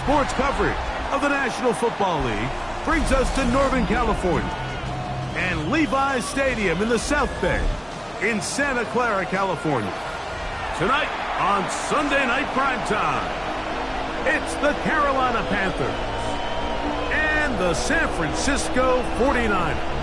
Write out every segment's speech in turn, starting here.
sports coverage of the National Football League brings us to Northern California and Levi's Stadium in the South Bay in Santa Clara, California. Tonight on Sunday Night Primetime, it's the Carolina Panthers and the San Francisco 49ers.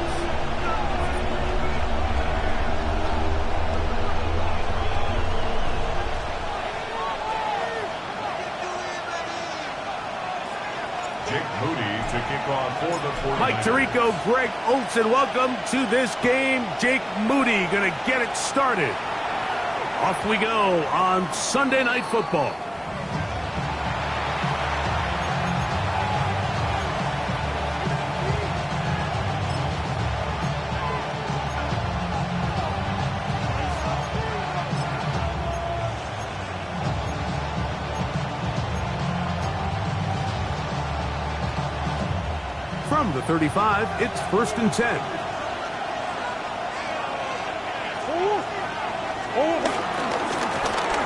Mike Tirico, Greg Olson, welcome to this game. Jake Moody going to get it started. Off we go on Sunday Night Football. From the 35, it's 1st and 10.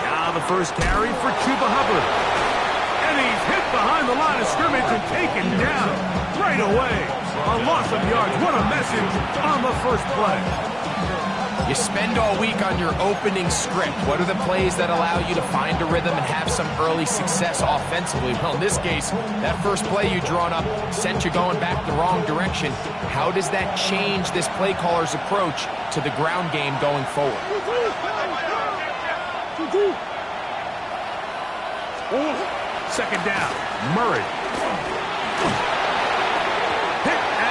Now the first carry for Chuba Hubbard. And he's hit behind the line of scrimmage and taken down right away. A loss of yards. What a message on the first play. You spend all week on your opening script. What are the plays that allow you to find a rhythm and have some early success offensively? Well, in this case, that first play you drawn up sent you going back the wrong direction. How does that change this play caller's approach to the ground game going forward? Second down, Murray.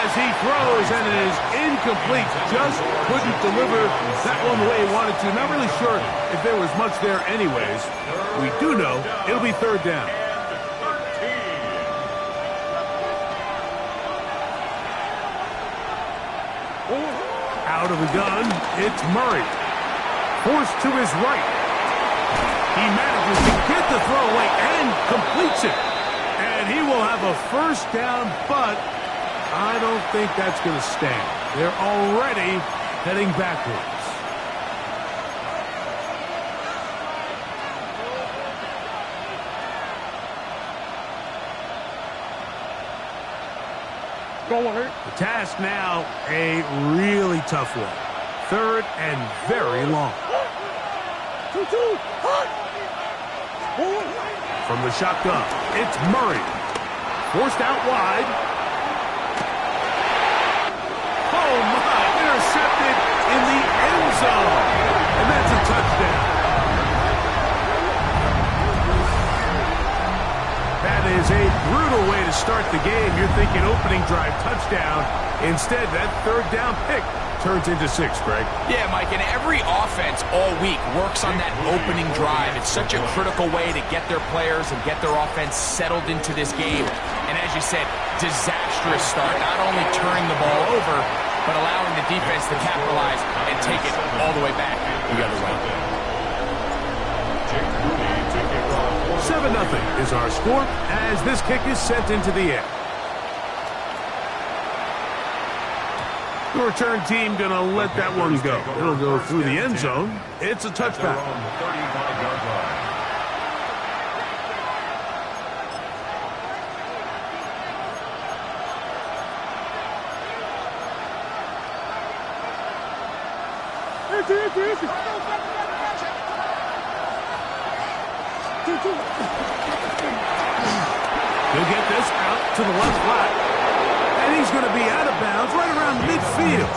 As he throws, and it is incomplete. Just couldn't deliver that one the way he wanted to. Not really sure if there was much there anyways. We do know it'll be 3rd down. Out of the gun, it's Murray. Forced to his right. He manages to get the throw away and completes it. And he will have a 1st down, but I don't think that's going to stand. They're already heading backwards. The task now, a really tough one. 3rd and very long. From the shotgun, it's Murray. Forced out wide. Oh, my, intercepted in the end zone. And that's a touchdown. That is a brutal way to start the game. You're thinking opening drive touchdown. Instead, that 3rd down pick turns into 6, Greg. Yeah, Mike, and every offense all week works on that opening drive. It's such a critical way to get their players and get their offense settled into this game. And as you said, disastrous start, not only turning the ball over, but allowing the defense to capitalize and take it all the way back the other way. 7-0 is our score as this kick is sent into the air. The return team going to let that one go. It'll go through the end zone. It's a touchback. He'll get this out to the left flat. And he's going to be out of bounds right around midfield.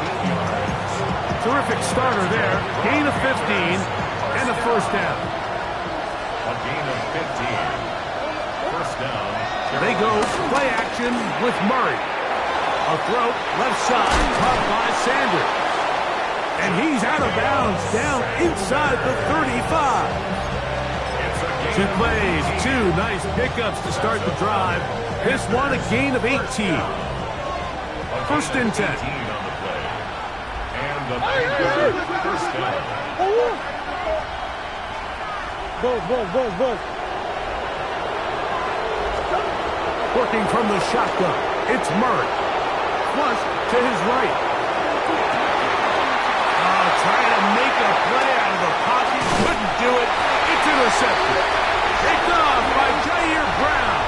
Terrific starter there. Gain of 15 and a 1st down. A gain of 15. 1st down. They go play action with Murray. A throw left side caught by Sanders. And he's out of bounds down inside the 35. 2 plays, 2 nice pickups to start the drive. This one a gain of 18. 1st and 10. And the 1st down. Working from the shotgun, it's Murray. Flush to his right. Trying to make a play out of the pocket. Couldn't do it. It's intercepted. Picked off by Jair Brown.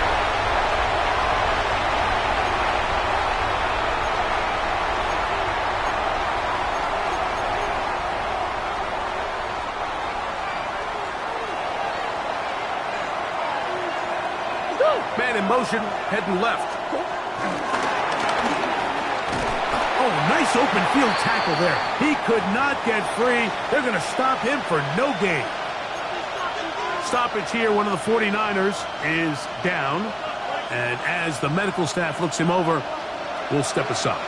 Man in motion, heading left. Oh, nice open field tackle there. He could not get free. They're going to stop him for no gain. Stoppage here, one of the 49ers is down. And as the medical staff looks him over, we'll step aside.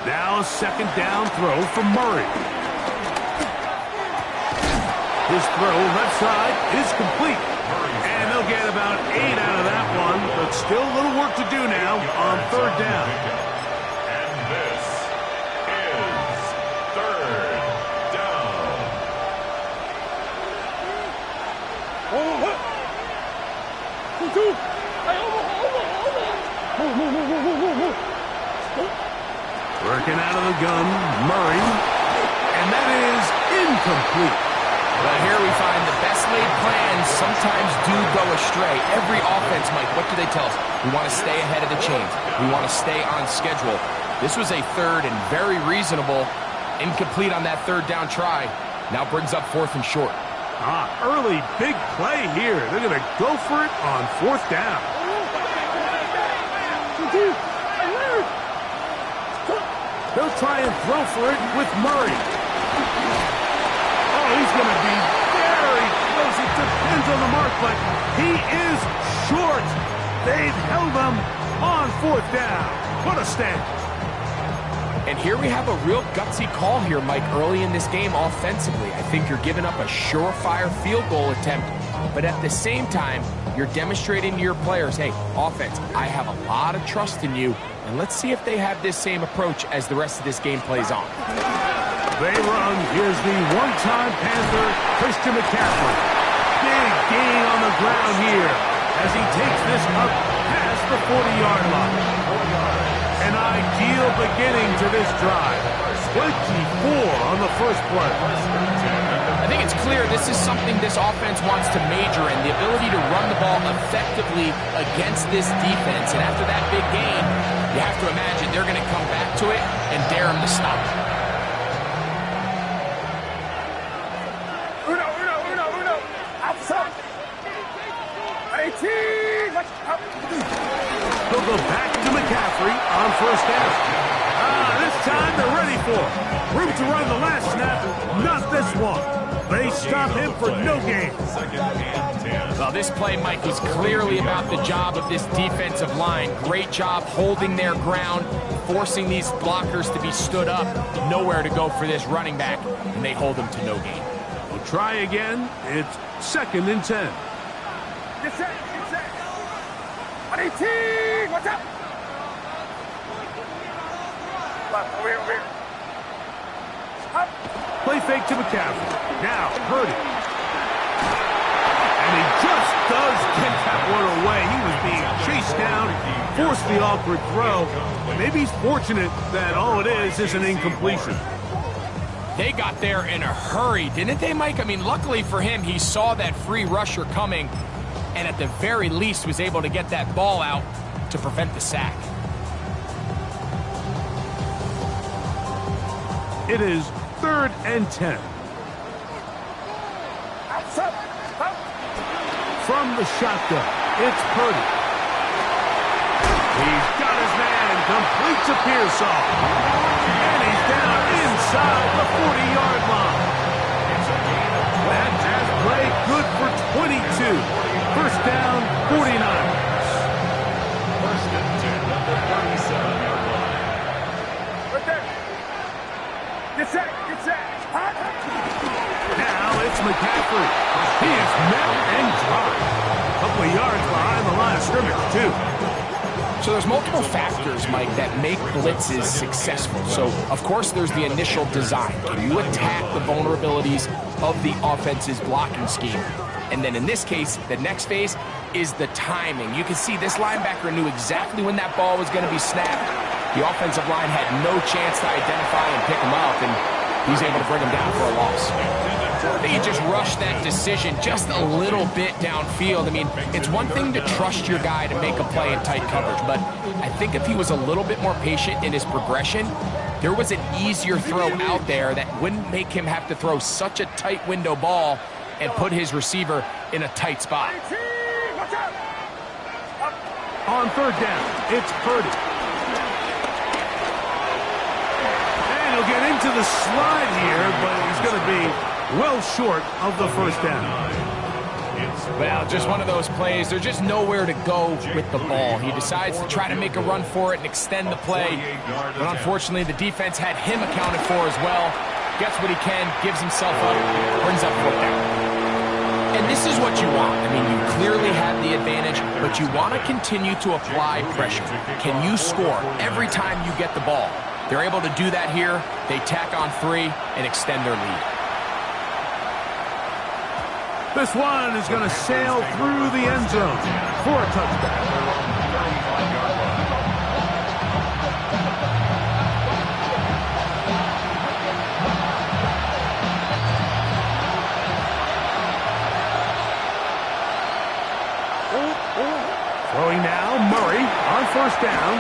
Now a second down throw from Murray. His throw left side is complete. And they'll get about 8 out of that one, but still a little work to do now on third down. And this is third down. Working out of the gun, Murray. And that is incomplete. Well, here we find the best laid plans sometimes do go astray. Every offense, Mike, what do they tell us? We want to stay ahead of the chains. We want to stay on schedule. This was a third and very reasonable. Incomplete on that third down try. Now brings up fourth and short. Early big play here. They're going to go for it on fourth down. They'll try and throw for it with Murray. Oh, he's going to be very close. It depends on the mark, but he is short. They've held him on fourth down. What a stand. And here we have a real gutsy call here, Mike, early in this game offensively. I think you're giving up a surefire field goal attempt, but at the same time, you're demonstrating to your players, hey, offense, I have a lot of trust in you, and let's see if they have this same approach as the rest of this game plays on. They run. Here's the one-time Panther, Christian McCaffrey. Big gain on the ground here as he takes this up past the 40-yard line. An ideal beginning to this drive. 24 on the first play. I think it's clear this is something this offense wants to major in, the ability to run the ball effectively against this defense. And after that big gain, you have to imagine they're going to come back to it and dare him to stop it. They'll go back to McCaffrey on first down. This time they're ready for it. Room to run the last snap, not this one. They stop him for no gain. Well, this play, Mike, was clearly about the job of this defensive line. Great job holding their ground, forcing these blockers to be stood up. Nowhere to go for this running back, and they hold him to no gain. We'll try again. It's second and 10. Get set. 18, what's up? Over here. Up. Play fake to McCaffrey. Now, Purdy. And he just does get that one away. He was being chased down, forced the awkward throw. Maybe he's fortunate that all it is an incompletion. They got there in a hurry, didn't they, Mike? I mean, luckily for him, he saw that free rusher coming, and at the very least was able to get that ball out to prevent the sack. It is third and 10. From the shotgun, it's Purdy. He's got his man, completes a Pearsall. And he's down inside the 40-yard line. That pass play good for 22. First down, 49ers. First and 10 at the 37-yard line. Right there. Get set. Now it's McCaffrey. He is met and dropped. A couple of yards behind the line of scrimmage, too. So there's multiple factors, Mike, that make blitzes successful. So, of course, there's the initial design. Can you attack the vulnerabilities of the offense's blocking scheme? And then in this case, the next phase is the timing. You can see this linebacker knew exactly when that ball was going to be snapped. The offensive line had no chance to identify and pick him up. And he's able to bring him down for a loss. He just rushed that decision just a little bit downfield. I mean, it's one thing to trust your guy to make a play in tight coverage, but I think if he was a little bit more patient in his progression, there was an easier throw out there that wouldn't make him have to throw such a tight window ball and put his receiver in a tight spot. On third down, it's Purdy. And he'll get into the slide here, but he's going to be well short of the first down. Well, just one of those plays. There's just nowhere to go with the ball. He decides to try to make a run for it and extend the play. But unfortunately, the defense had him accounted for as well. Gets what he can, gives himself up, brings up fourth down. And this is what you want. I mean, you clearly have the advantage, but you want to continue to apply pressure. Can you score every time you get the ball? They're able to do that here. They tack on 3 and extend their lead. This one is going to sail through the end zone for a touchdown. Throwing now, Murray on first down.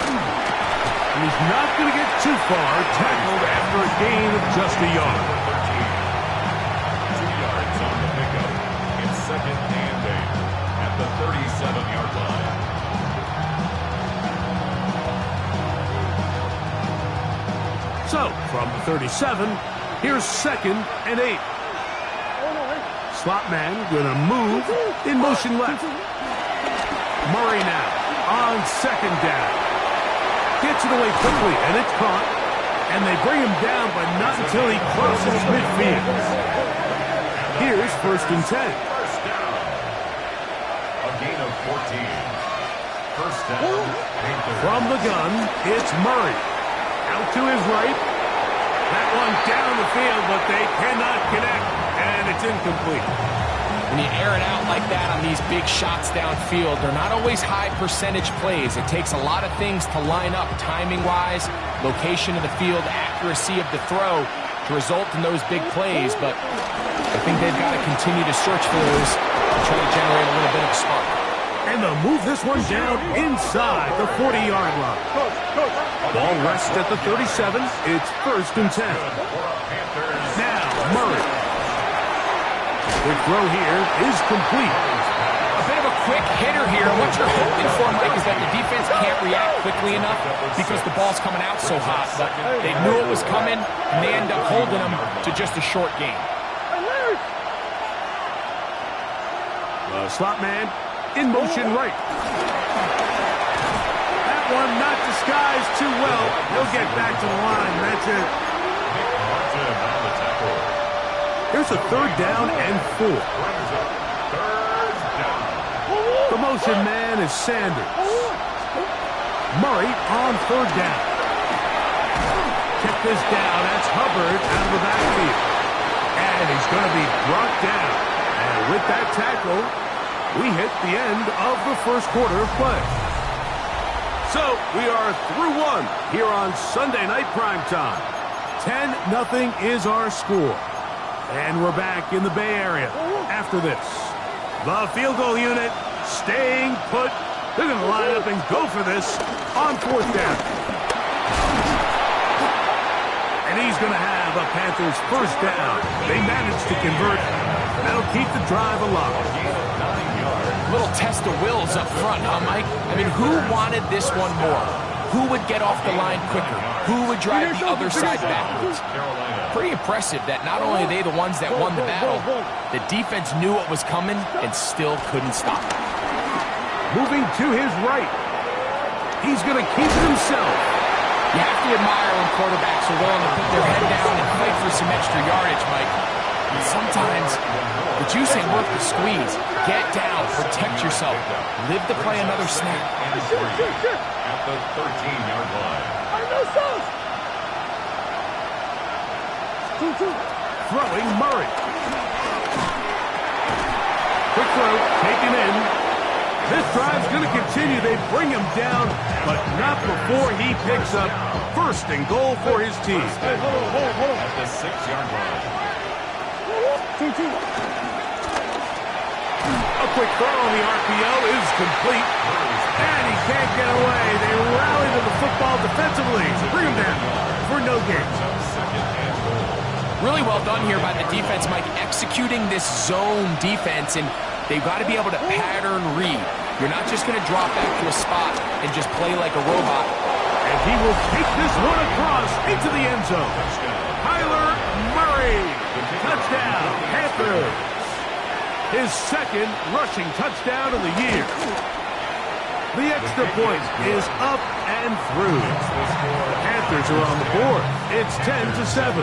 And he's not going to get too far, tackled after a gain of just a yard. 2 yards on the pickup. It's 2nd and 8 at the 37-yard line. So, from the 37, here's 2nd and 8. Slot man going to move in motion left. Murray now on 2nd down. Gets it away quickly, and it's caught. And they bring him down, but not until he crosses midfield. Here's 1st and 10. First down. A gain of 14. First down. Panthers. From the gun, it's Murray. Out to his right. That one down the field, but they cannot connect, and it's incomplete. When you air it out like that on these big shots downfield, they're not always high percentage plays. It takes a lot of things to line up timing-wise, location of the field, accuracy of the throw to result in those big plays, but I think they've got to continue to search for those and try to generate a little bit of spark. And they'll move this one down inside the 40-yard line. Ball rests at the 37. It's 1st and 10. Now, Murray. Quick throw here is complete. A bit of a quick hitter here. What you're hoping for, Mike, is that the defense can't react quickly enough because the ball's coming out so hot. But they knew it was coming, and they end up holding them to just a short gain. The slot man in motion right. That one not disguised too well. He'll get back to the line. That's it. Here's a 3rd down and 4. The motion man is Sanders. Murray on 3rd down. Check this down. That's Hubbard out of the backfield. And he's going to be brought down. And with that tackle, we hit the end of the first quarter of play. So we are through 1 here on Sunday Night Primetime. 10-0 is our score. And we're back in the Bay Area after this. The field goal unit staying put. They're going to line up and go for this on 4th down. And he's going to have a Panthers first down. They managed to convert. That'll keep the drive alive. Little test of wills up front, huh, Mike? I mean, who wanted this one more? Who would get off the line quicker? Who would drive the other side backwards? Pretty impressive that not only are they the ones that won the battle, the defense knew what was coming and still couldn't stop it. Moving to his right. He's going to keep it himself. You have to admire when quarterbacks are willing to put their head down and fight for some extra yardage, Mike. And sometimes the juice ain't worth the squeeze. Get down, protect yourself, live to play another snap. At the 13-yard line. Throwing Murray. Quick throw, taken in. This drive's going to continue. They bring him down, but not before he picks up first and goal for his team. At the 6-yard line. A quick throw on the RPO is complete. And he can't get away. They rally to the football defensively. Bring him down for no gain. Really well done here by the defense, Mike, executing this zone defense, and they've got to be able to pattern read. You're not just going to drop back to a spot and just play like a robot. And he will take this one across into the end zone. Kyler Murray, touchdown, Panthers. His second rushing touchdown of the year. The extra point is up and through. The Panthers are on the board. It's 10-7.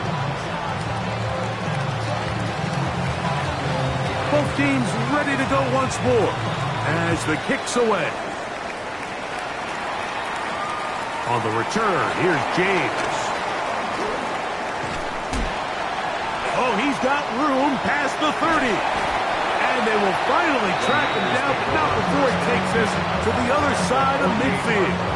Both teams ready to go once more as the kick's away. On the return, here's James. Oh, he's got room past the 30. And they will finally track him down, but not before he takes this to the other side of midfield.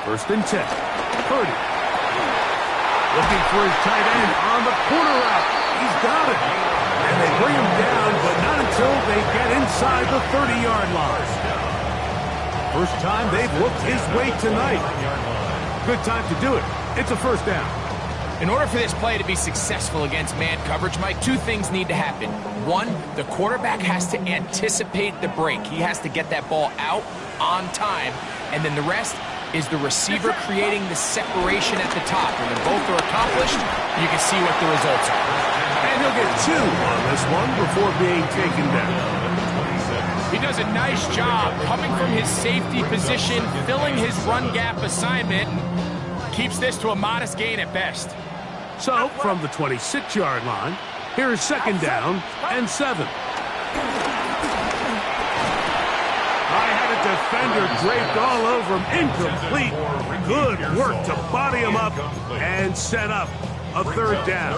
First and 10. Purdy. Looking for his tight end on the corner route. He's got it. And they bring him down, but not until they get inside the 30-yard line. First time they've looked his way tonight. Good time to do it. It's a first down. In order for this play to be successful against man coverage, Mike, two things need to happen. One, the quarterback has to anticipate the break. He has to get that ball out on time. And then the rest is the receiver creating the separation at the top. And when both are accomplished, you can see what the results are. And he'll get 2 on this one before being taken down. He does a nice job coming from his safety position, filling his run gap assignment, and keeps this to a modest gain at best. So, from the 26-yard line, here's second down and 7. Defender draped all over him. Incomplete. Good work to body him up and set up a third down.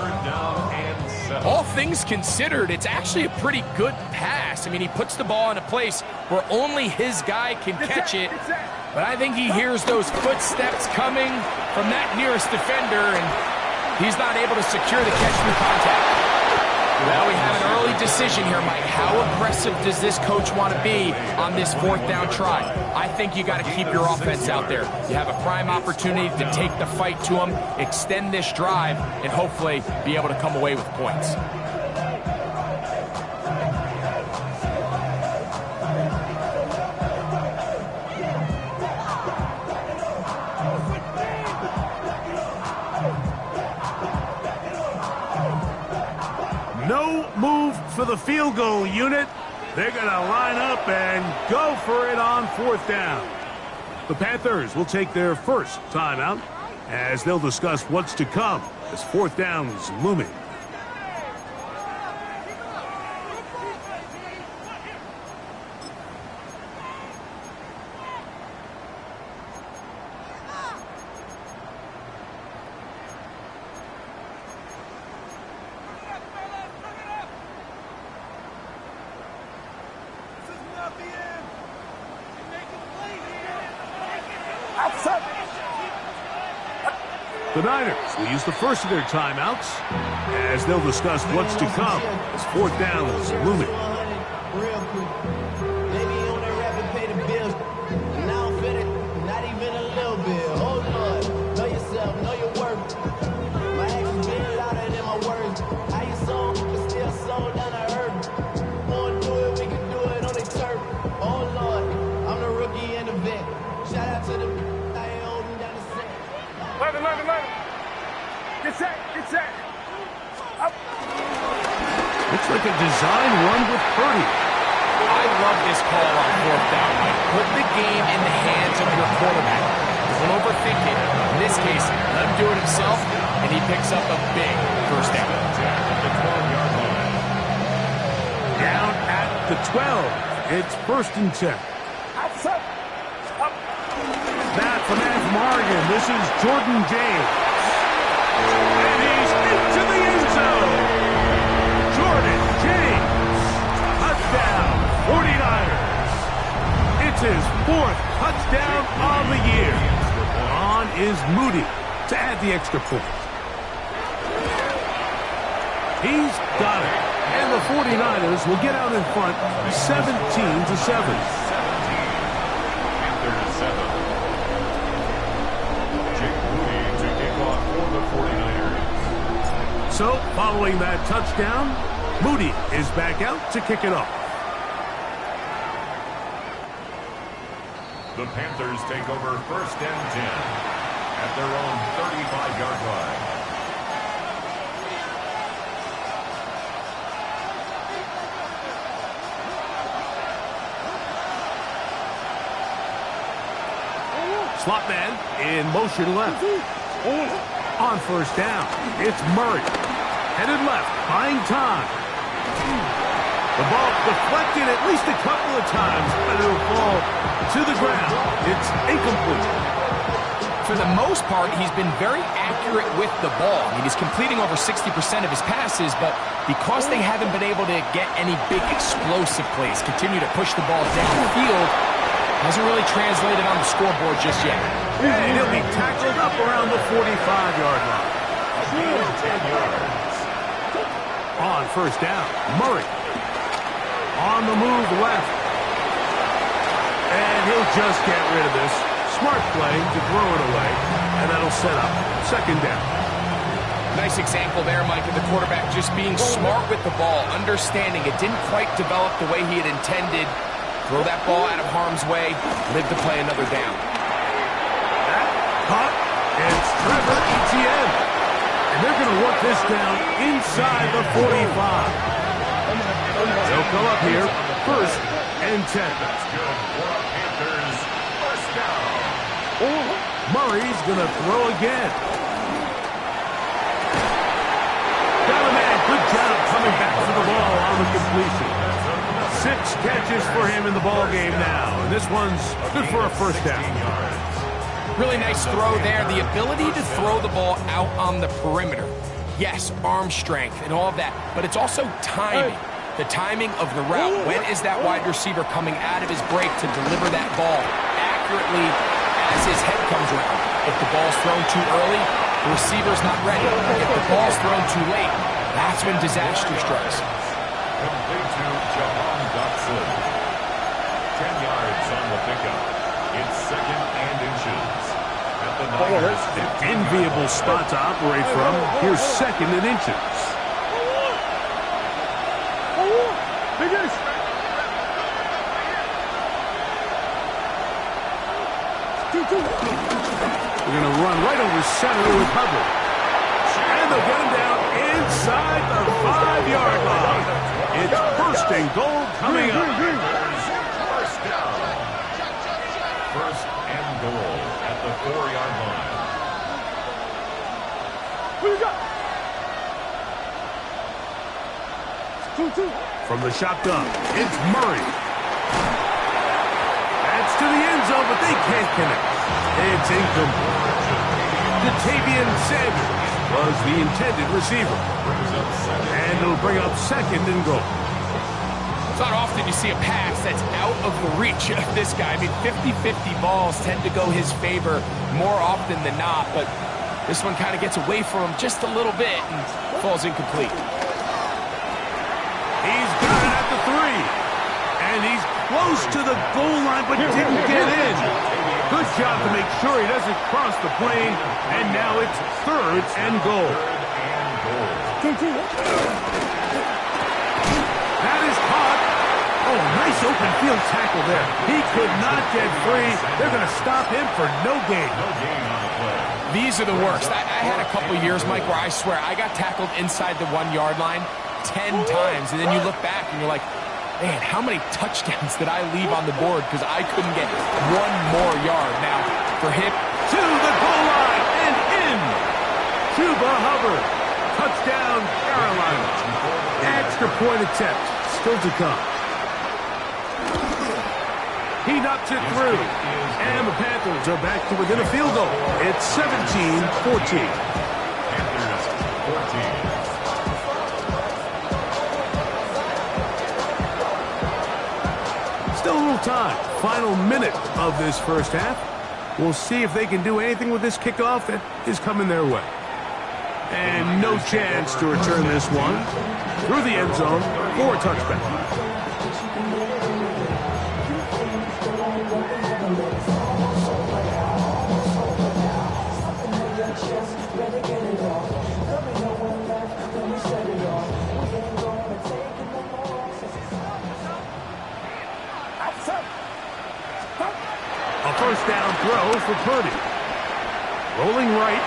All things considered, it's actually a pretty good pass. I mean, he puts the ball in a place where only his guy can catch it. But I think he hears those footsteps coming from that nearest defender, and he's not able to secure the catch through contact. Well, we have an early decision here, Mike. How aggressive does this coach want to be on this fourth down try? I think you got to keep your offense out there. You have a prime opportunity to take the fight to them, extend this drive, and hopefully be able to come away with points. No move for the field goal unit. They're going to line up and go for it on fourth down. The Panthers will take their first timeout as they'll discuss what's to come as fourth down's looming. The Niners will use the first of their timeouts as they'll discuss what's to come as fourth down is looming. Looks like a design run with Purdy. I love this call on fourth down, Mike. Put the game in the hands of your quarterback. Don't overthink it. In this case, let him do it himself, and he picks up a big first down. Down at the 12. It's 1st and 10. Snap from Oregon. This is Jordan James. And he's into the end zone. Jordan James. Touchdown, 49ers. It's his 4th touchdown on the year. On is Moody to add the extra point. He's got it. And the 49ers will get out in front 17-7. Panthers 7. Jake Moody to kick off for the 49ers. So, following that touchdown, Moody is back out to kick it off. The Panthers take over 1st and 10 at their own 35-yard line. Slot man in motion left. On 1st down, it's Murray. Headed left, buying time. The ball deflected at least a couple of times, but it'll fall to the ground. It's incomplete. For the most part, he's been very accurate with the ball. I mean, he's completing over 60% of his passes, but because they haven't been able to get any big explosive plays, continue to push the ball downfield, hasn't really translated on the scoreboard just yet. And he'll be tackled up around the 45-yard line. 10 yards. On 1st down, Murray. On the move left. And he'll just get rid of this. Smart play to throw it away. And that'll set up 2nd down. Nice example there, Mike, of the quarterback just being smart with the ball, understanding it didn't quite develop the way he had intended. Throw that ball out of harm's way, live to play another down. That caught. It's Trevor Etienne. And they're going to work this down inside the 45. They'll come up here, 1st and 10. That's good for a Panthers 1st down. Murray's going to throw again. Got a man. Good job coming back for the ball on the completion. 6 catches for him in the ball game now. And this one's good for a 1st down. Really nice throw there. The ability to throw the ball out on the perimeter. Yes, arm strength and all of that, but it's also timing. The timing of the route. When is that wide receiver coming out of his break to deliver that ball accurately as his head comes around? If the ball's thrown too early, the receiver's not ready. If the ball's thrown too late, that's when disaster strikes. Complete to Jahan Dotson. 10 yards on the pickup. It's 2nd and inches. At the Niners, Enviable spot to operate from. Here's 2nd and inches. We're going to run right over center with Hubbard. And they'll get him down inside the 5-yard line. It's 1st and goal coming up. 1st down. 1st and goal at the 4-yard line. From the shotgun, it's Murray. That's to the end zone, but they can't connect. It's incomplete. Jatavian Sanders was the intended receiver. And it'll bring up 2nd and goal. It's not often you see a pass that's out of the reach of this guy. I mean, 50-50 balls tend to go his favor more often than not, but this one kind of gets away from him just a little bit and falls incomplete. He's got it at the 3. And he's close to the goal line, but didn't get in. Good job to make sure he doesn't cross the plane. And now it's 3rd and goal. That is caught. Oh, nice open field tackle there. He could not get free. They're going to stop him for no gain. No gain on the play. These are the worst. I had a couple years, Mike, where I swear I got tackled inside the 1-yard line 10 times. And then you look back and you're like, man, how many touchdowns did I leave on the board because I couldn't get one more yard? Now, for him, to the goal line and in. Chuba Hubbard. Touchdown, Carolina. Extra point attempt still to come. He knocks it through. And the Panthers are back to within a field goal. It's 17-14. Panthers 14. Still a little time. Final minute of this first half. We'll see if they can do anything with this kickoff that is coming their way. And no chance to return this one through the end zone for a touchback. A first down throw for Purdy. Rolling right.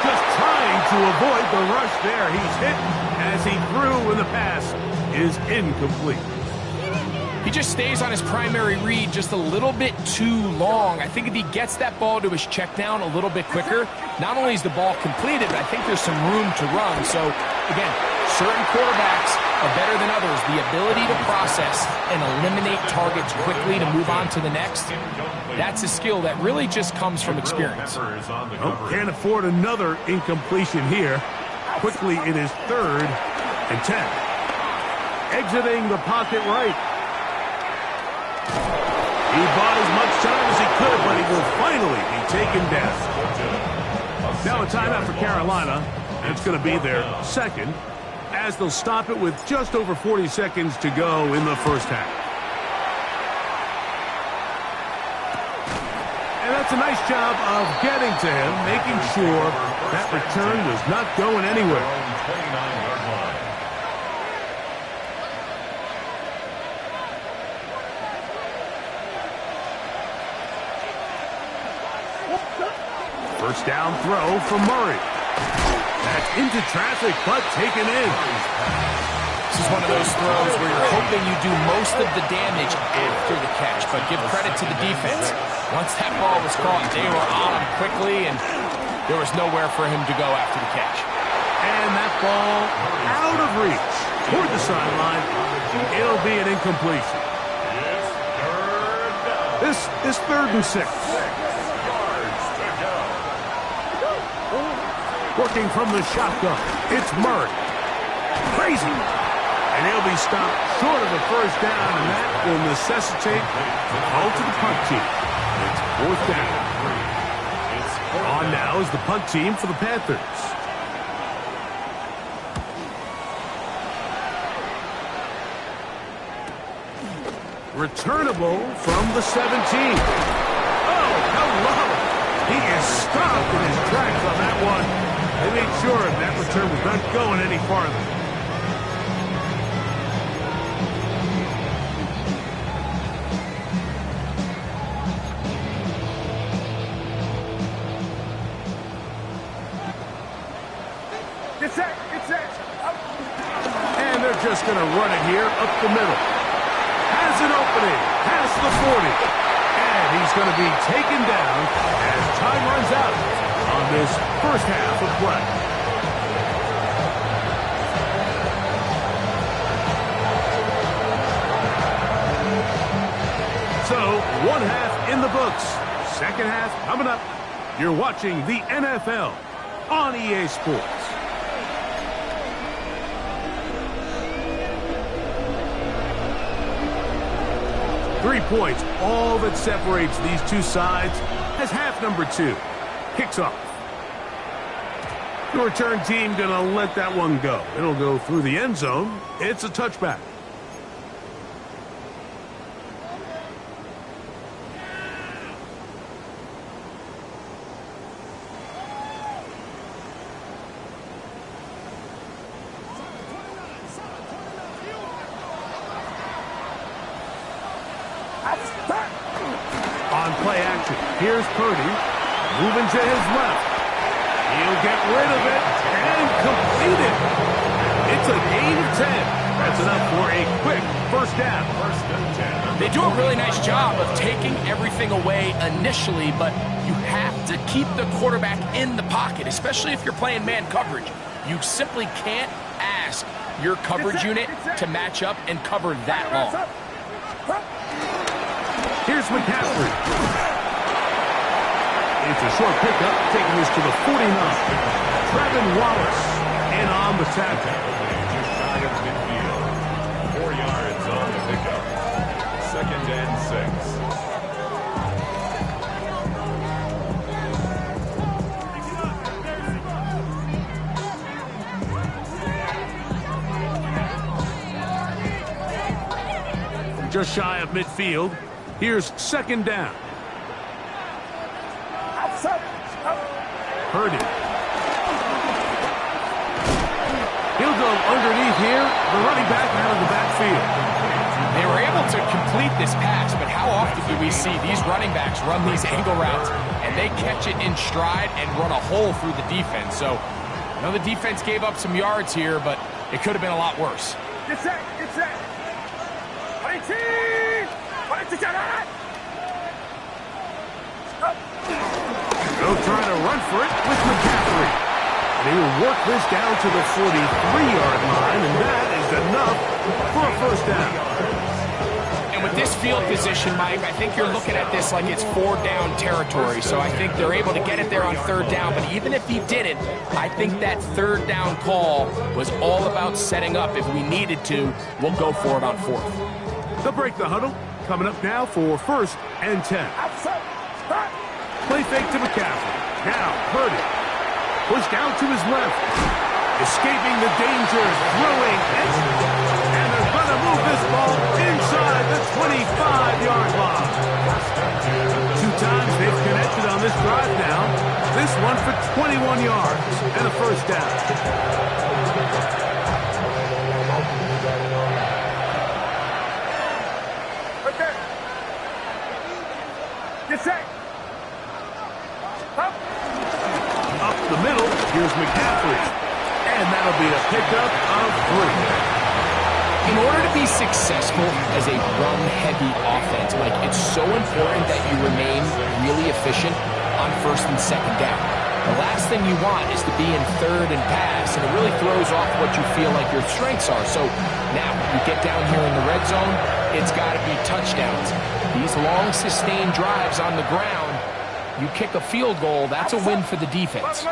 Just trying to avoid the rush there. He's hit as he threw when the pass is incomplete. He just stays on his primary read just a little bit too long. I think if he gets that ball to his check down a little bit quicker, not only is the ball completed, but I think there's some room to run. So, again, certain quarterbacks are better than others. The ability to process and eliminate targets quickly to move on to the next, that's a skill that really just comes from experience. Oh, can't afford another incompletion here. Quickly, it is 3rd and 10. Exiting the pocket right. He bought as much time as he could, but he will finally be taken down. Now a timeout for Carolina. It's going to be their second, as they'll stop it with just over 40 seconds to go in the first half. And that's a nice job of getting to him, making sure that return was not going anywhere. 29-yard line. First down throw for Murray. That's into traffic, but taken in. This is one of those throws where you're hoping you do most of the damage after the catch, but give credit to the defense. Once that ball was caught, they were on him quickly, and there was nowhere for him to go after the catch. And that ball out of reach toward the sideline. It'll be an incompletion. This is 3rd and 6. Working from the shotgun, it's Murray. Crazy. And he'll be stopped short of the first down, and that will necessitate a call to the punt team. It's 4th down. On now is the punt team for the Panthers. Returnable from the 17. Oh, hello. He is stopped in his tracks on that one. They made sure that return was not going any farther. And they're just going to run it here up the middle. Has an opening past the 40. And he's going to be taken down as time runs out on this first half of play. So, one half in the books. Second half coming up. You're watching the NFL on EA Sports. Three points, all that separates these two sides as half number 2 kicks off. The return team going to let that one go. It'll go through the end zone. It's a touchback. On play action, here's Purdy, moving to his left. He'll get rid of it and complete it. It's a gain of 10. That's enough for a quick first down. First and 10. They do a really nice job of taking everything away initially, but you have to keep the quarterback in the pocket, especially if you're playing man coverage. You simply can't ask your coverage unit to match up and cover that long. Here's McCaffrey. It's a short pickup, taking us to the 49. Trevin Wallace in on the tackle. Just shy of midfield. 4 yards on the pickup. Second and 6. Just shy of midfield. Here's second down. Purdy. He'll go underneath here. The running back out of the backfield. They were able to complete this pass, but how often do we see these running backs run these angle routes and they catch it in stride and run a hole through the defense? So, I know the defense gave up some yards here, but it could have been a lot worse. Get set, get set. They'll try to run for it with McCaffrey. They will work this down to the 43-yard line, and that is enough for a first down. And with this field position, Mike, I think you're looking at this like it's 4-down territory. So I think they're able to get it there on third down. But even if he didn't, I think that third down call was all about setting up. If we needed to, we'll go for it on fourth. They'll break the huddle. Coming up now for first and 10. Play fake to McCaffrey. Now Purdy. Push down to his left. Escaping the danger. Throwing. And they're going to move this ball inside the 25-yard line. 2 times they've connected on this drive now. This one for 21 yards and a first down. Up the middle, here's McCaffrey. And that'll be a pickup of 3. In order to be successful as a run-heavy offense, Mike, it's so important that you remain really efficient on first and second down. The last thing you want is to be in third and pass, and it really throws off what you feel like your strengths are. So now, you get down here in the red zone, it's got to be touchdowns. These long, sustained drives on the ground, you kick a field goal, that's a win for the defense.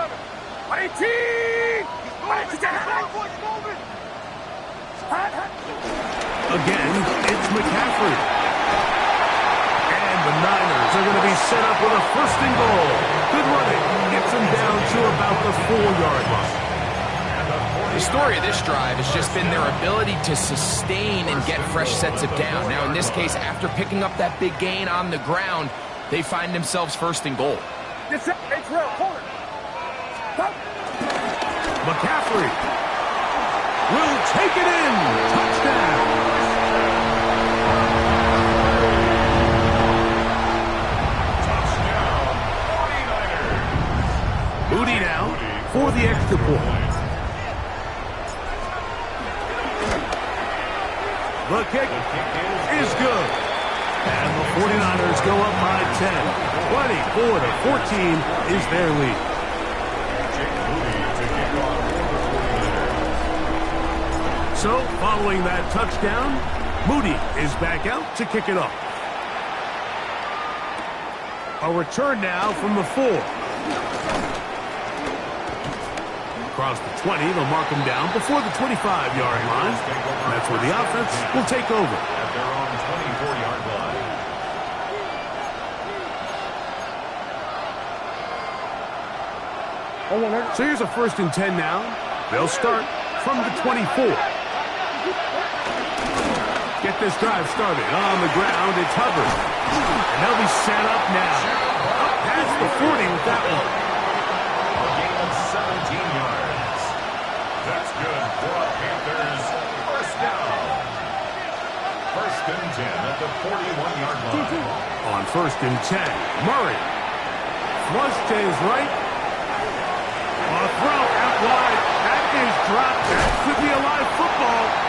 Again, it's McCaffrey. And the Niners are going to be set up with a first and goal. Good running. Gets them down to about the 4-yard line. The story of this drive has just been their ability to sustain and get fresh sets of down. Now, in this case, after picking up that big gain on the ground, they find themselves first and goal. McCaffrey will take it in. Touchdown. Moody now for the extra point. The kick is good. And the 49ers go up by 10. 24-14 is their lead. So, following that touchdown, Moody is back out to kick it off. A return now from the 4. Across the 20, they'll mark him down before the 25-yard line. That's where the offense will take over. At their own 24-yard line. So here's a first and 10 now. They'll start from the 24. Get this drive started. On the ground, it's Hubbard. And they'll be set up now. Up past the 40 with that one. A gain of 17 yards. That's good for a Panthers first down. First and 10 at the 41-yard line. On first and 10, Murray. Flush to his right. A throw out wide. That is dropped. That could be a live football.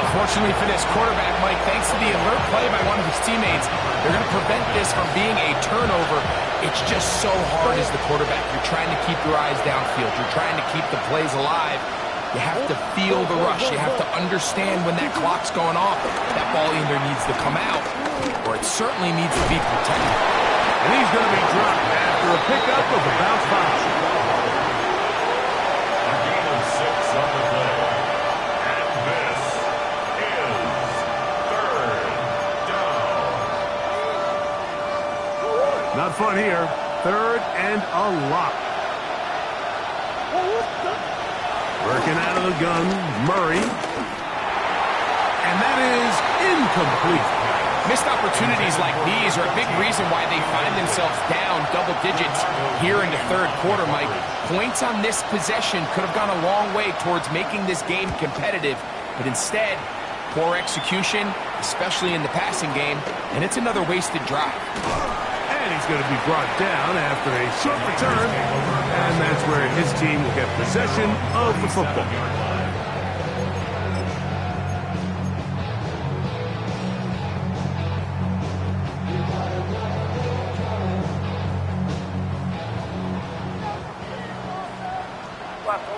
Unfortunately for this quarterback, Mike, thanks to the alert play by one of his teammates, they're going to prevent this from being a turnover. It's just so hard as the quarterback. You're trying to keep your eyes downfield. You're trying to keep the plays alive. You have to feel the rush. You have to understand when that clock's going off. That ball either needs to come out or it certainly needs to be protected. And he's going to be dropped after a pickup of about 5. A gain of 6 on the play. And this is third down. Not fun here. Third and a lot. Working out of the gun, Murray. And that is incomplete. Missed opportunities like these are a big reason why they find themselves down double digits here in the third quarter, Mike. Points on this possession could have gone a long way towards making this game competitive, but instead, poor execution, especially in the passing game, and it's another wasted drive. And he's going to be brought down after a short return, and that's where his team will get possession of the football.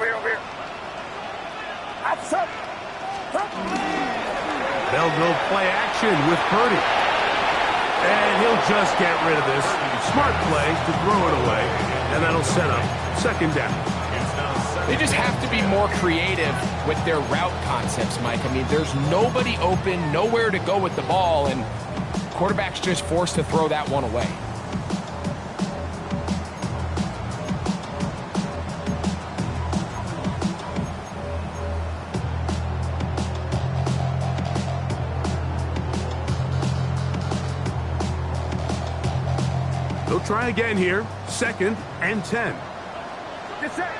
Over here. Outside. They'll go play action with Purdy. And he'll just get rid of this. Smart play to throw it away. And that'll set up second down. They just have to be more creative with their route concepts, Mike. I mean, there's nobody open, nowhere to go with the ball, and quarterback's just forced to throw that one away. They'll try again here. Second and 10. Get set.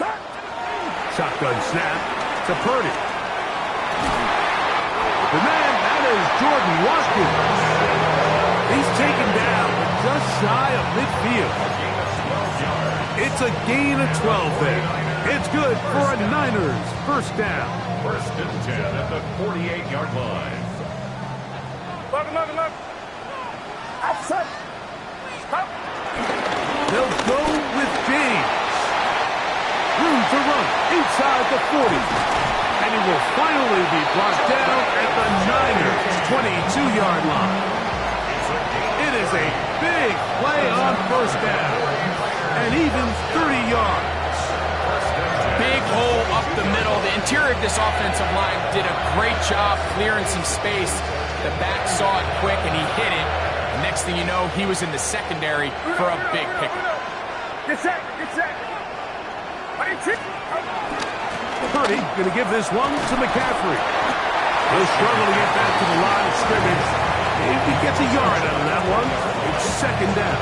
Start. Shotgun snap to Purdy. The man, that is Jordan Watkins. He's taken down just shy of midfield. It's a gain of 12 there. It's good for a Niners first down. First and 10 at the 48-yard line. Look. Outside. Stop. They'll go with James. Room to run inside the 40. And he will finally be brought down at the Niners' 22-yard line. It is a big play on first down. And even 30 yards. Big hole up the middle. The interior of this offensive line did a great job clearing some space. The back saw it quick and he hit it. And next thing you know, he was in the secondary for a big pickup. Get set. Purdy going to give this one to McCaffrey. He'll struggle to get back to the line of scrimmage. If he gets a yard out of that one, it's second down.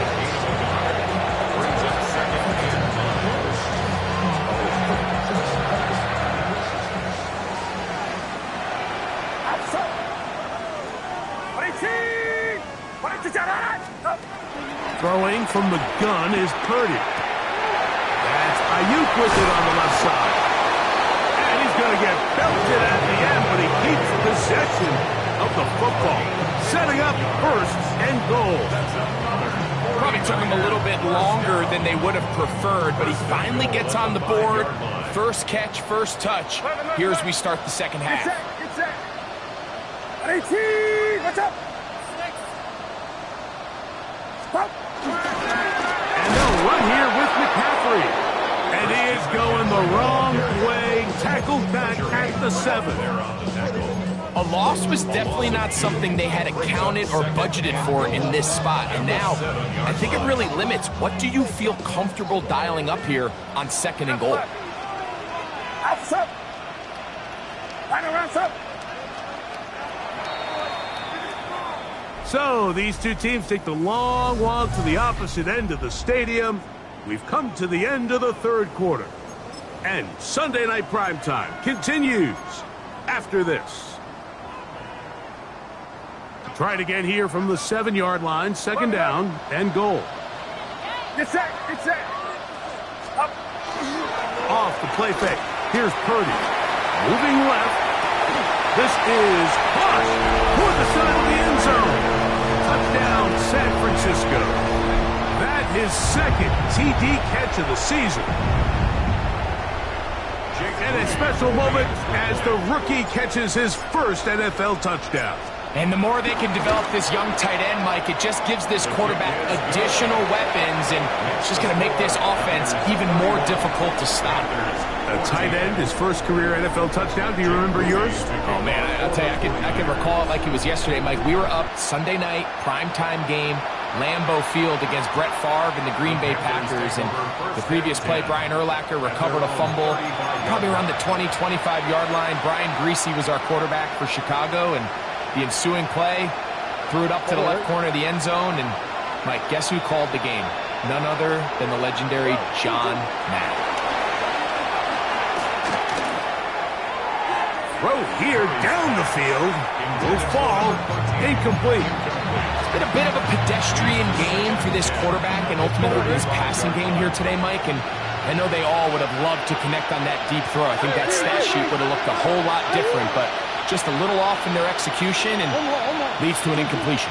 Throwing from the gun is Purdy. That's Ayuk with it on the left side. And he's going to get belted at the end, but he keeps possession of the football. Setting up first and goal. Probably took him a little bit longer than they would have preferred, but he finally gets on the board. First catch, first touch. Here as we start the second half. Get set. 18. Watch out. Stop. And they'll run here with McCaffrey. And he is going the wrong way. Tackled back at the 7. A loss was definitely not something they had accounted or budgeted for in this spot. And now, I think it really limits what do you feel comfortable dialing up here on second and goal. Outside. Line around, sir. So these two teams take the long walk to the opposite end of the stadium. We've come to the end of the third quarter. And Sunday Night Primetime continues after this. Try it again here from the 7-yard line. Second down and goal. Get set. Up. Off the play fake. Here's Purdy. Moving left. This is caught toward the side of the end zone. Touchdown, San Francisco. That his second TD catch of the season. And a special moment as the rookie catches his first NFL touchdown. And the more they can develop this young tight end, Mike, it just gives this quarterback additional weapons, and it's just going to make this offense even more difficult to stop. A tight end, his first career NFL touchdown. Do you remember yours? Oh, man, I'll tell you, I can recall it like it was yesterday, Mike. We were up Sunday night, primetime game, Lambeau Field against Brett Favre and the Green Bay Packers. And the previous play, Brian Urlacher recovered a fumble probably around the 20, 25-yard line. Brian Greasy was our quarterback for Chicago, and the ensuing play, threw it up to the left corner of the end zone, and Mike, guess who called the game? None other than the legendary John Madden. Throw here down the field. Will fall. Incomplete. It's been a bit of a pedestrian game for this quarterback and ultimately his passing game here today, Mike, and I know they all would have loved to connect on that deep throw. I think that stat sheet would have looked a whole lot different, but just a little off in their execution and leads to an incompletion.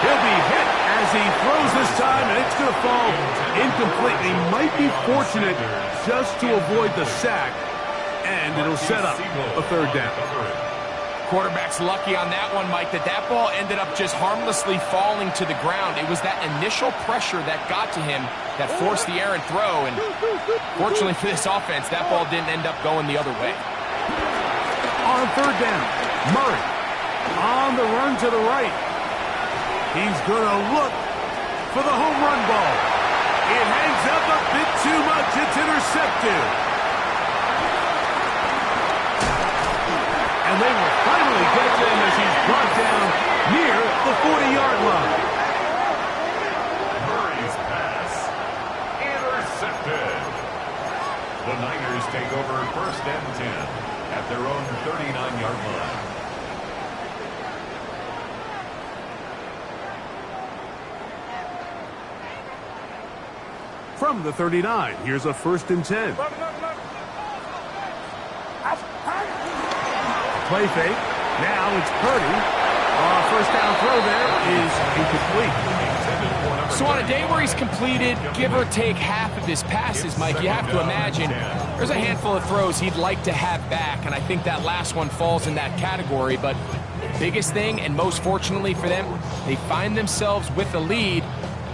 He'll be hit as he throws this time, and it's going to fall incomplete. He might be fortunate just to avoid the sack, and it'll set up a third down. Quarterback's lucky on that one, Mike, that ball ended up just harmlessly falling to the ground. It was that initial pressure that got to him that forced the errant throw, and fortunately for this offense, that ball didn't end up going the other way. On third down, Murray on the run to the right. He's going to look for the home run ball. It hangs up a bit too much. It's intercepted. And they will finally get him as he's brought down near the 40-yard line. Murray's pass intercepted. The Niners take over first and 10 at their own 39-yard line. From the 39, here's a first and 10. Play fake. Now it's Purdy. First down throw there is incomplete. So on a day where he's completed, give or take half of his passes, Mike, you have to imagine there's a handful of throws he'd like to have back, and I think that last one falls in that category. But biggest thing, and most fortunately for them, they find themselves with the lead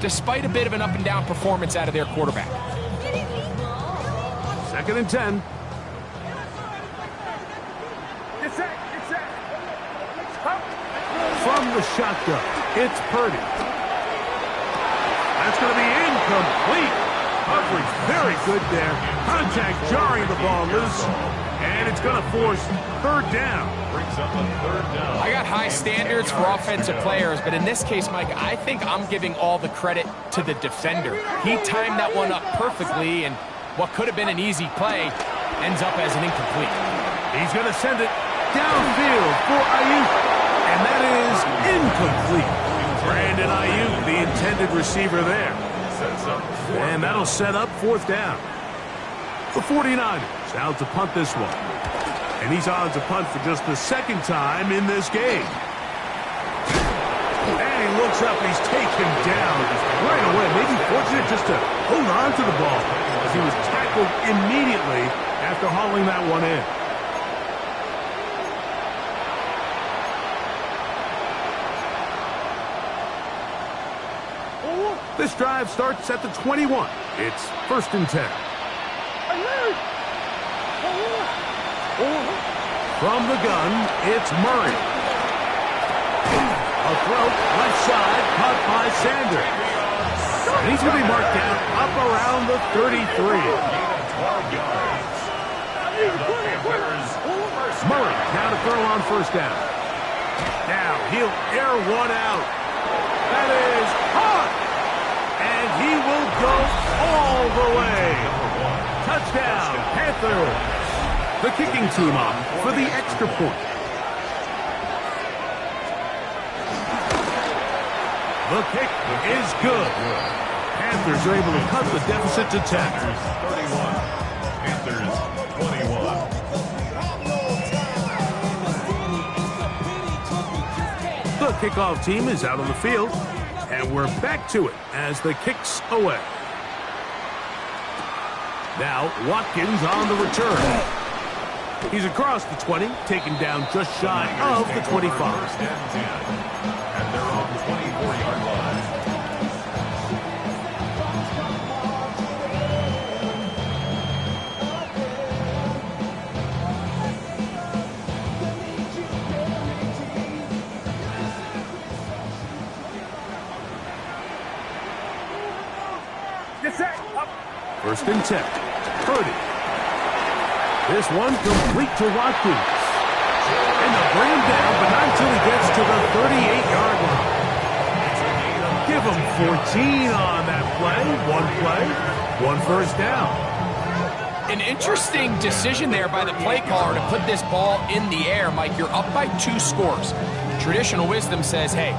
despite a bit of an up-and-down performance out of their quarterback. Second and 10. From the shotgun, it's Purdy. That's going to be incomplete. Coverage very good there. Contact jarring the ball loose, and it's going to force third down. Brings up a third down. I got high standards for offensive players, but in this case, Mike, I think I'm giving all the credit to the defender. He timed that one up perfectly, and what could have been an easy play ends up as an incomplete. He's going to send it downfield for Ayuk. And that is incomplete. Brandon Ayuk, the intended receiver there. And that'll set up fourth down. The 49ers out to punt this one. And he's on to punt for just the second time in this game. And he looks up, he's taken down right away. Maybe fortunate just to hold on to the ball as he was tackled immediately after hauling that one in. This drive starts at the 21. It's first and 10. From the gun, it's Murray. A throw, left side, caught by Sanders. And he's going to be marked down up around the 33. Murray now to throw on first down. Now he'll air one out. That is caught. And he will go all the way. Touchdown, Panthers. The kicking team up for the extra point. The kick is good. Panthers are able to cut the deficit to 10. 31. Panthers kickoff team is out on the field, and we're back to it as the kick's away. Now, Watkins on the return. He's across the 20, taken down just shy of the 25. First and 10. And they're on the 24-yard line. First and 10. Purdy. This one complete to Watkins. And they'll bring him down, but not until he gets to the 38-yard line. Give him 14 on that play, one first down. An interesting decision there by the play caller to put this ball in the air. Mike, you're up by 2 scores. Traditional wisdom says, hey,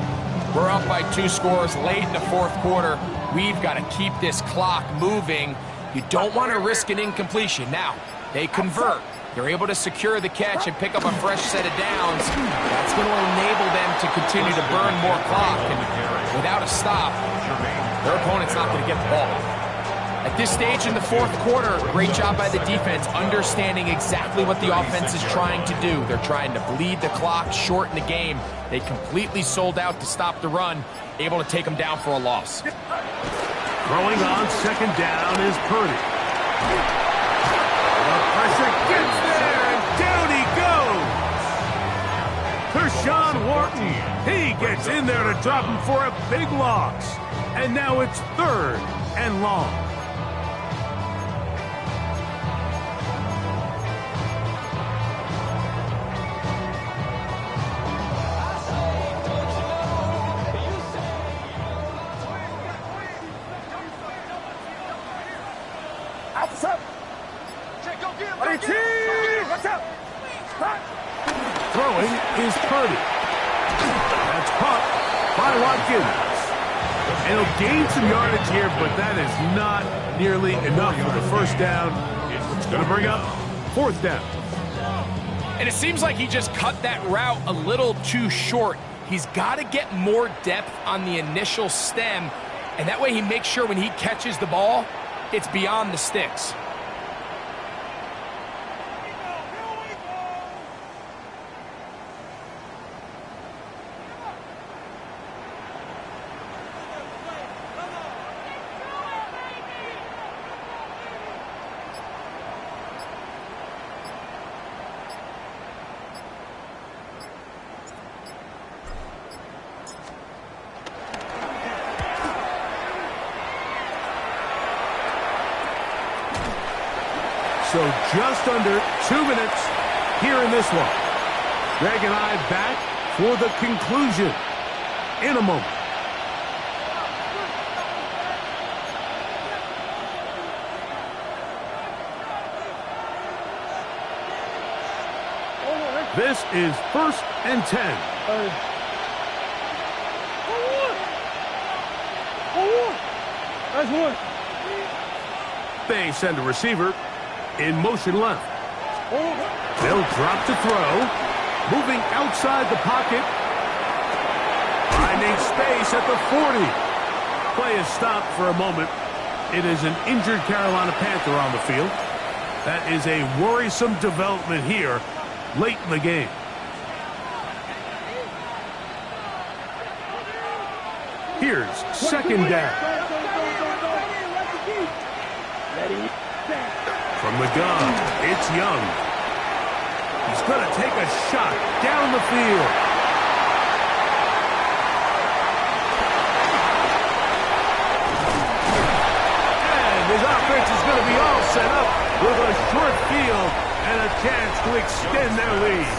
we're up by 2 scores late in the fourth quarter. We've got to keep this clock moving. You don't want to risk an incompletion. Now, they convert. They're able to secure the catch and pick up a fresh set of downs. That's going to enable them to continue to burn more clock. And without a stop, their opponent's not going to get the ball. At this stage in the fourth quarter, great job by the defense, understanding exactly what the offense is trying to do. They're trying to bleed the clock, shorten the game. They completely sold out to stop the run, able to take them down for a loss. Throwing on second down is Purdy. The pressure gets there, and down he goes. Tershawn Wharton, he gets in there to drop him for a big loss. And now it's 3rd and long. Throwing is Purdy. That's caught by Watkins. And he'll gain some yardage here, but that is not nearly enough for the first down. It's going to bring up 4th down. And it seems like he just cut that route a little too short. He's got to get more depth on the initial stem, and that way he makes sure when he catches the ball, it's beyond the sticks. So just under 2 minutes here in this one. Greg and I back for the conclusion in a moment. This is 1st and 10. That's one. They send a receiver in motion left. They'll drop to throw. Moving outside the pocket. Finding space at the 40. Play is stopped for a moment. It is an injured Carolina Panther on the field. That is a worrisome development here late in the game. Here's second down. From the gun, it's Young. He's going to take a shot down the field. And his offense is going to be all set up with a short field and a chance to extend their lead.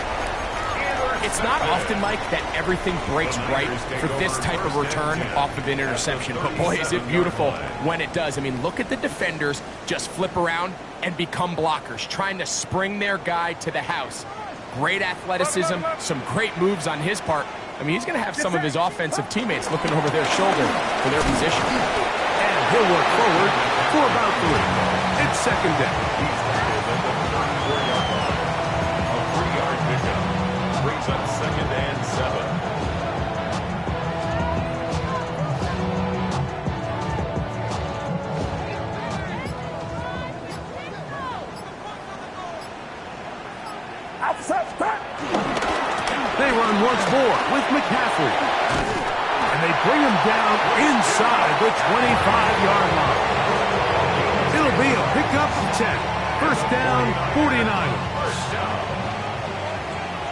It's not often, Mike, that everything breaks right for this type of return off of an interception. But boy, is it beautiful when it does. I mean, look at the defenders just flip around and become blockers, trying to spring their guy to the house. Great athleticism, some great moves on his part. I mean, he's going to have some of his offensive teammates looking over their shoulder for their position. And he'll work forward for about 3. It's second down. A 3-yard pickup brings up 2nd and 7. They run once more with McCaffrey. And they bring him down inside the 25-yard line. It'll be a pickup of 10. First down, 49.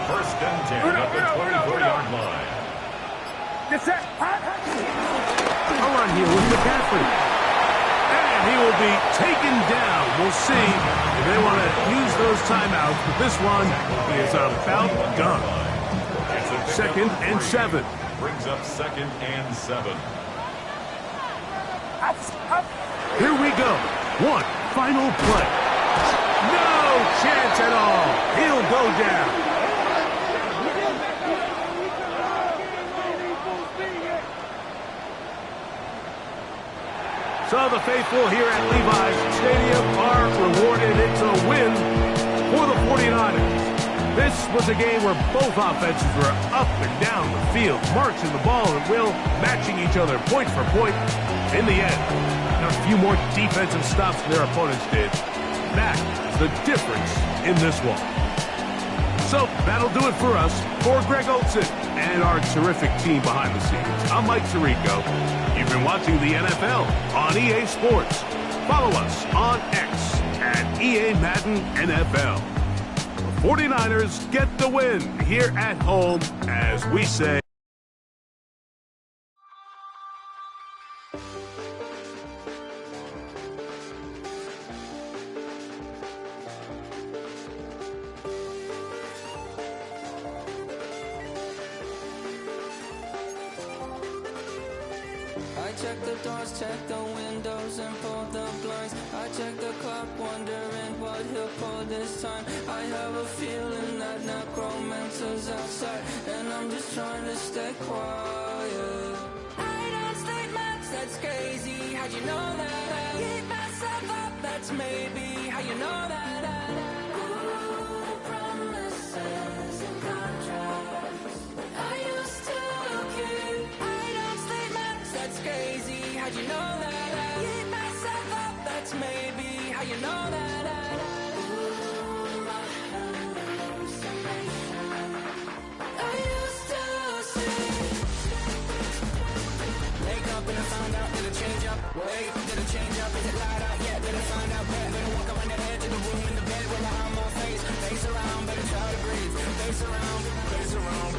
First and 10 at the 24-yard line. A run here with McCaffrey. And he will be taken down. We'll see if they want to use those timeouts, but this one is about done. Second and 7. Brings up second and 7. Here we go. One final play. No chance at all. He'll go down. So the faithful here at Levi's Stadium are rewarded. It's a win for the 49ers. This was a game where both offenses were up and down the field, marching the ball at will, matching each other point for point. In the end, a few more defensive stops than their opponents did. That is the difference in this one. So that'll do it for us. For Greg Olson and our terrific team behind the scenes, I'm Mike Tirico. You've been watching the NFL on EA Sports. Follow us on X at EA Madden NFL. The 49ers get the win here at home, as we say. I check the doors, check the windows, and pull the blinds. I check the clock, wondering what he'll pull this time. I have a feeling that necromancer's outside, and I'm just trying to stay quiet. I don't state maps, that's crazy. How'd you know that? Keep myself up, that's maybe how you know that. Ooh, promises and contracts. I used to keep. I don't state maps, that's crazy. How'd you know that? Keep myself up, that's maybe how you know that. Ooh, my hallucination. I used to see. Wake up and I found out, did it change up? Wait, did it change up? Is it light out? Yeah, did it find out? Better walk around the edge of the room in the bed with my arm on face. Face around, better try to breathe. Face around, face around.